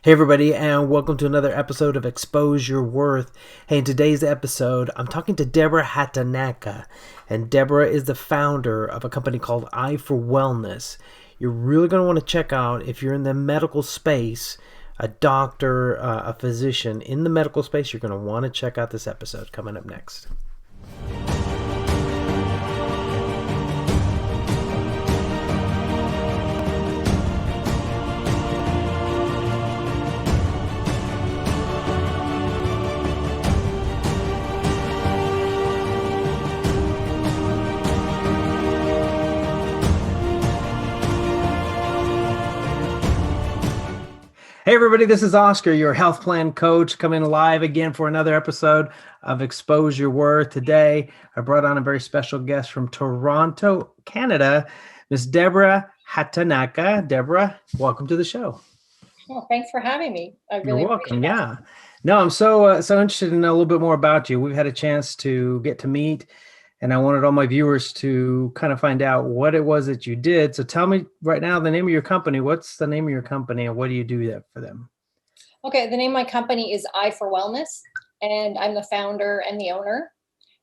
Hey everybody, and welcome to another episode of Expose Your Worth. Hey, in today's episode, I'm talking to Deborah Hatanaka, and Deborah is the founder of a company called I for Wellness. You're really going to want to check out, if you're in the medical space, a doctor, a physician in the medical space, you're going to want to check out this episode coming up next. Hey everybody, this is Oscar, your health plan coach, coming live again for another episode of Expose Your Worth. Today, I brought on a very special guest from Toronto, Canada, Miss Deborah Hatanaka. Deborah, welcome to the show. Well, thanks for having me. I You're really appreciate welcome. that. Yeah. No, I'm so interested to know a little bit more about you. We've had a chance to get to meet, and I wanted all my viewers to kind of find out what it was that you did. So tell me right now the name of your company. What's the name of your company, and what do you do that for them? Okay, the name of my company is I for Wellness, and I'm the founder and the owner.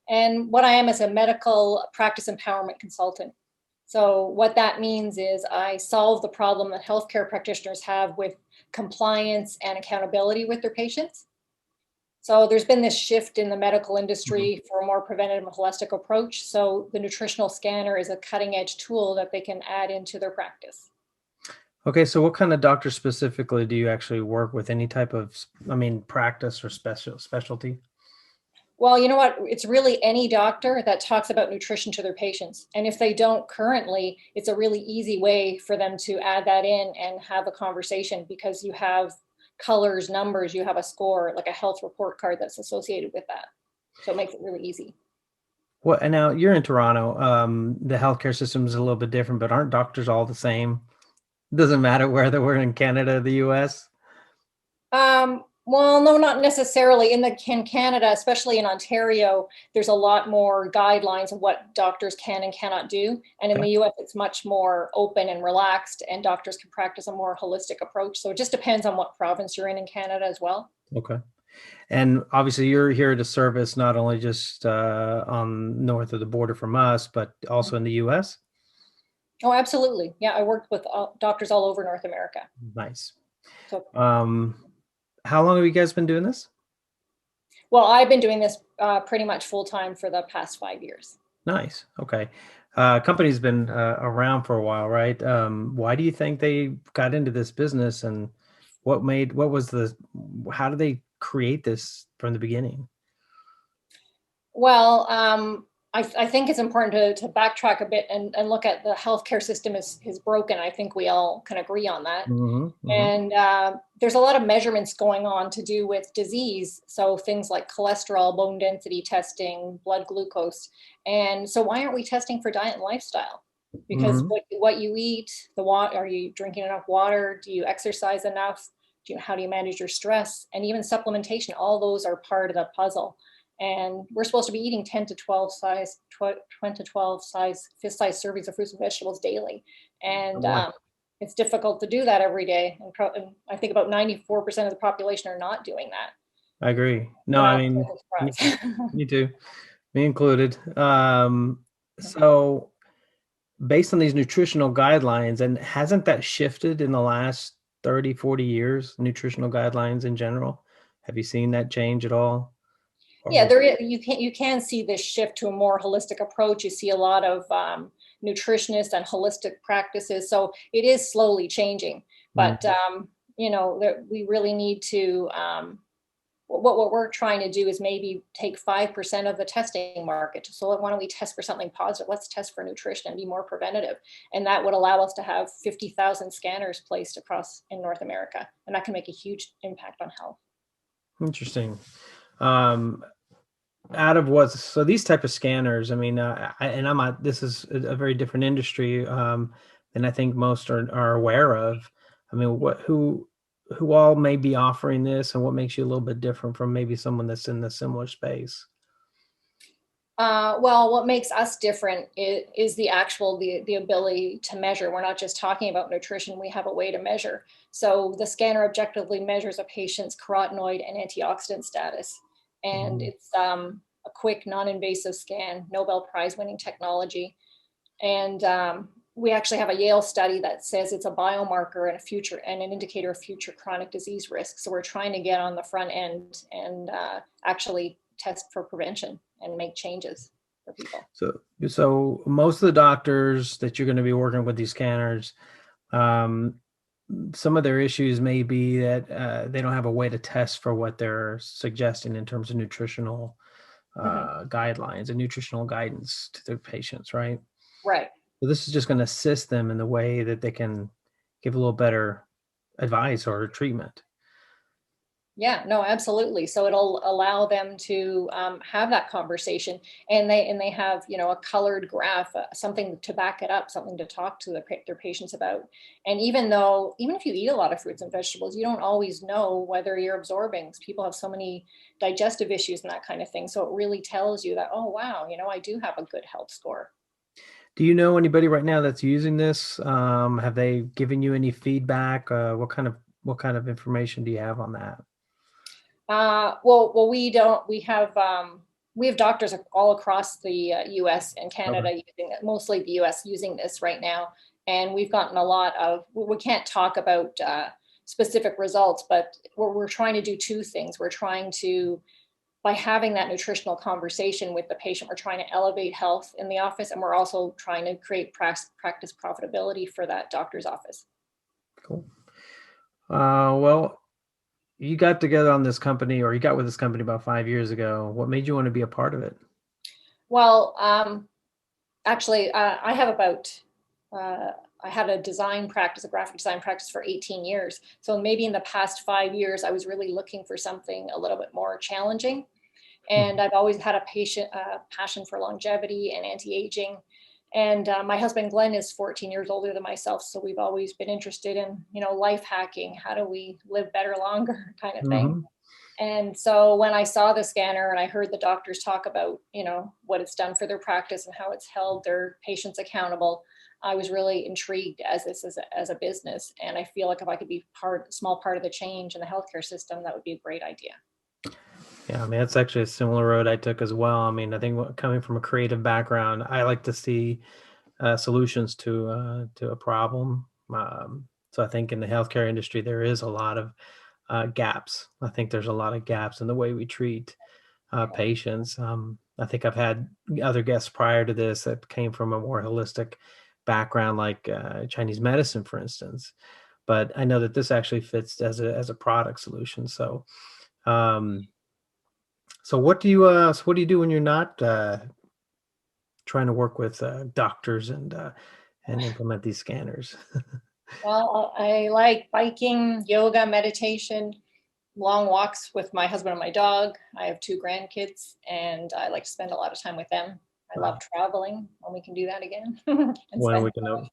And what I am is a medical practice empowerment consultant. So what that means is I solve the problem that healthcare practitioners have with compliance and accountability with their patients. So there's been this shift in the medical Mhm. industry for a more preventative and holistic approach. So the nutritional scanner is a cutting edge tool that they can add into their practice. Okay, so what kind of doctor specifically do you actually work with? Any type of, practice or specialty? Well, you know what? It's really any doctor that talks about nutrition to their patients. And if they don't currently, it's a really easy way for them to add that in and have a conversation because you have colors, numbers, you have a score, like a health report card that's associated with that. So it makes it really easy. What? And now you're in Toronto. The healthcare system is a little bit different, but aren't doctors all the same? Doesn't matter whether we're in Canada or the US. Well, no, not necessarily. In Canada, especially in Ontario, there's a lot more guidelines of what doctors can and cannot do. And in Okay. the US, it's much more open and relaxed, and doctors can practice a more holistic approach. So it just depends on what province you're in Canada as well. Okay. And obviously, you're here to service not only just on north of the border from us, but also in the US. Oh, absolutely. Yeah, I worked with doctors all over North America. Nice. So, Um, how long have you guys been doing this? well, I've been doing this pretty much full time for the past 5 years. Nice. Okay. Company's been around for a while, right? Why do you think they got into this business, and how did they create this from the beginning? Well, I think it's important to backtrack a bit and look at the healthcare system is broken. I think we all can agree on that. Hmm. Hmm. And there's a lot of measurements going on to do with disease. So things like cholesterol, bone density testing, blood glucose. And so why aren't we testing for diet and lifestyle? Because Hmm. what you eat, the water, are you drinking enough water? Do you exercise enough? How do you manage your stress? And even supplementation, all those are part of the puzzle. And we're supposed to be eating 10 to 12 size fist-sized servings of fruits and vegetables daily. Oh And boy, it's difficult to do that every day. And I think about 94% of the population are not doing that. I agree. No, We're I not mean, me, surprised. me too, me included. So based on these nutritional guidelines, and hasn't that shifted in the last 30, 40 years, nutritional guidelines in general? Have you seen that change at all? Yeah, Or you can see this shift to a more holistic approach. You see a lot of nutritionists and holistic practices, so it is slowly changing. But Mhm. we really need to. What we're trying to do is maybe take 5% of the testing market. So why don't we test for something positive? Let's test for nutrition and be more preventative, and that would allow us to have 50,000 scanners placed across in North America, and that can make a huge impact on health. Interesting. Um, out of what's so these type of scanners, this is a very different industry than I think most are aware of. I mean, who all may be offering this, and what makes you a little bit different from maybe someone that's in the similar space? Well, what makes us different is the ability to measure. We're not just talking about nutrition, we have a way to measure. So the scanner objectively measures a patient's carotenoid and antioxidant status. And Mhm. it's a quick, non-invasive scan, Nobel Prize winning technology. And we actually have a Yale study that says it's a biomarker and a future and an indicator of future chronic disease risk. So we're trying to get on the front end and actually test for prevention and make changes for people. So most of the doctors that you're going to be working with these scanners, um, some of their issues may be that they don't have a way to test for what they're suggesting in terms of nutritional Mhm. guidelines and nutritional guidance to their patients, right? Right. So this is just going to assist them in the way that they can give a little better advice or treatment. Yeah, no, absolutely. So it'll allow them to have that conversation, and they have a colored graph, something to back it up, something to talk to their patients about. And even if you eat a lot of fruits and vegetables, you don't always know whether you're absorbing. People have so many digestive issues and that kind of thing. So it really tells you that, oh wow, I do have a good health score. Do you know anybody right now that's using this? Have they given you any feedback? What kind of information do you have on that? Well, we don't. We have doctors all across the U.S. and Okay. Canada using it, mostly the U.S. using this right now, and we've gotten a lot of. We can't talk about specific results, but we're trying to do two things. We're trying to, by having that nutritional conversation with the patient, we're trying to elevate health in the office, and we're also trying to create practice profitability for that doctor's office. Cool. Well, you got together on this company, or you got with this company about 5 years ago. What made you want to be a part of it? Well, actually, I have about, uh, I had a design practice, a graphic design practice for 18 years. So maybe in the past 5 years, I was really looking for something a little bit more challenging. And Mhm. I've always had a passion for longevity and anti-aging. And my husband, Glenn, is 14 years older than myself. So we've always been interested in, life hacking. How do we live better, longer kind of thing. Mhm. And so when I saw the scanner and I heard the doctors talk about, what it's done for their practice and how it's held their patients accountable, I was really intrigued as this as a business. And I feel like if I could be small part of the change in the healthcare system, that would be a great idea. Yeah, I mean, that's actually a similar road I took as well. I mean, I think coming from a creative background, I like to see solutions to a problem. So I think in the healthcare industry, there is a lot of gaps. I think there's a lot of gaps in the way we treat patients. I think I've had other guests prior to this that came from a more holistic background, like Chinese medicine, for instance. But I know that this actually fits as a product solution. Um, so what do you do when you're not trying to work with doctors and implement these scanners? Well, I like biking, yoga, meditation, long walks with my husband and my dog. I have two grandkids, and I like to spend a lot of time with them. I love Wow. traveling when we can do that again and When spend we can, time with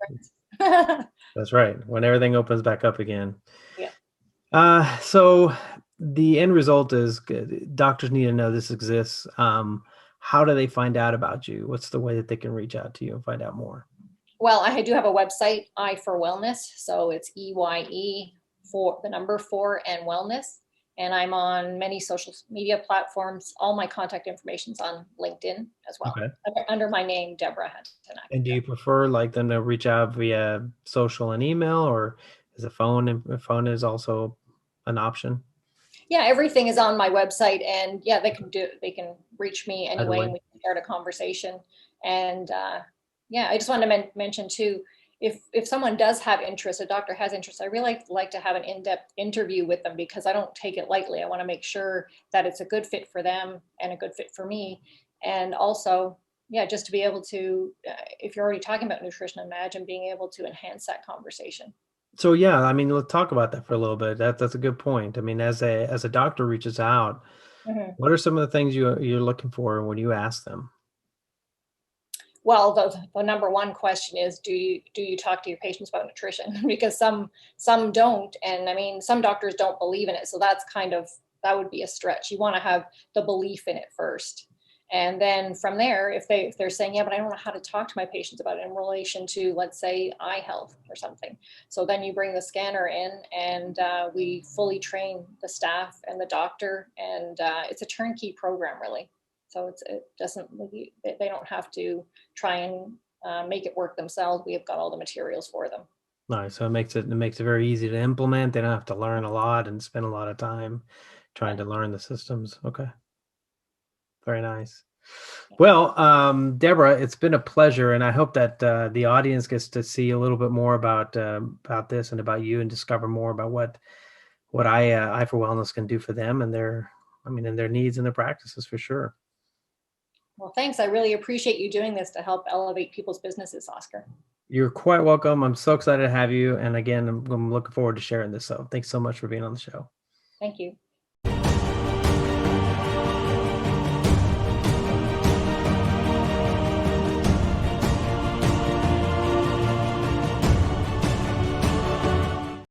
friends. that's right. When everything opens back up again. Yeah. So the end result is good. Doctors need to know this exists. How do they find out about you? What's the way that they can reach out to you and find out more? Well, I do have a website, I for Wellness. So it's EYE for the number four and wellness. And I'm on many social media platforms. All my contact information's on LinkedIn as well, Okay. under my name, Deborah And do Hatanaka. you prefer like them to reach out via social and email, or is a phone and a phone is also an option? Yeah, everything is on my website, and yeah, they can reach me Either anyway, way. and we can start a conversation. And yeah, I just wanted to mention too, if someone does have interest, a doctor has interest, I really like to have an in-depth interview with them because I don't take it lightly. I want to make sure that it's a good fit for them and a good fit for me, and also, yeah, just to be able to, if you're already talking about nutrition, imagine being able to enhance that conversation. So yeah, I mean, let's talk about that for a little bit. That's a good point. I mean, as a doctor reaches out, Mhm. what are some of the things you're looking for when you ask them? Well, the number one question is, do you talk to your patients about nutrition? Because some don't, and I mean, some doctors don't believe in it. So that would be a stretch. You want to have the belief in it first, And then from there, if they're saying, yeah, but I don't know how to talk to my patients about it in relation to, let's say, eye health or something. So then you bring the scanner in, and we fully train the staff and the doctor, and it's a turnkey program, really. So they don't have to try and make it work themselves. We have got all the materials for them. Nice. So it makes it very easy to implement. They don't have to learn a lot and spend a lot of time trying Yeah. to learn the systems. Okay. Very nice. Well, Deborah, it's been a pleasure, and I hope that the audience gets to see a little bit more about this and about you, and discover more about what I for Wellness can do for them and their needs and their practices for sure. Well, thanks. I really appreciate you doing this to help elevate people's businesses, Oscar. You're quite welcome. I'm so excited to have you, and again, I'm looking forward to sharing this. So, thanks so much for being on the show. Thank you.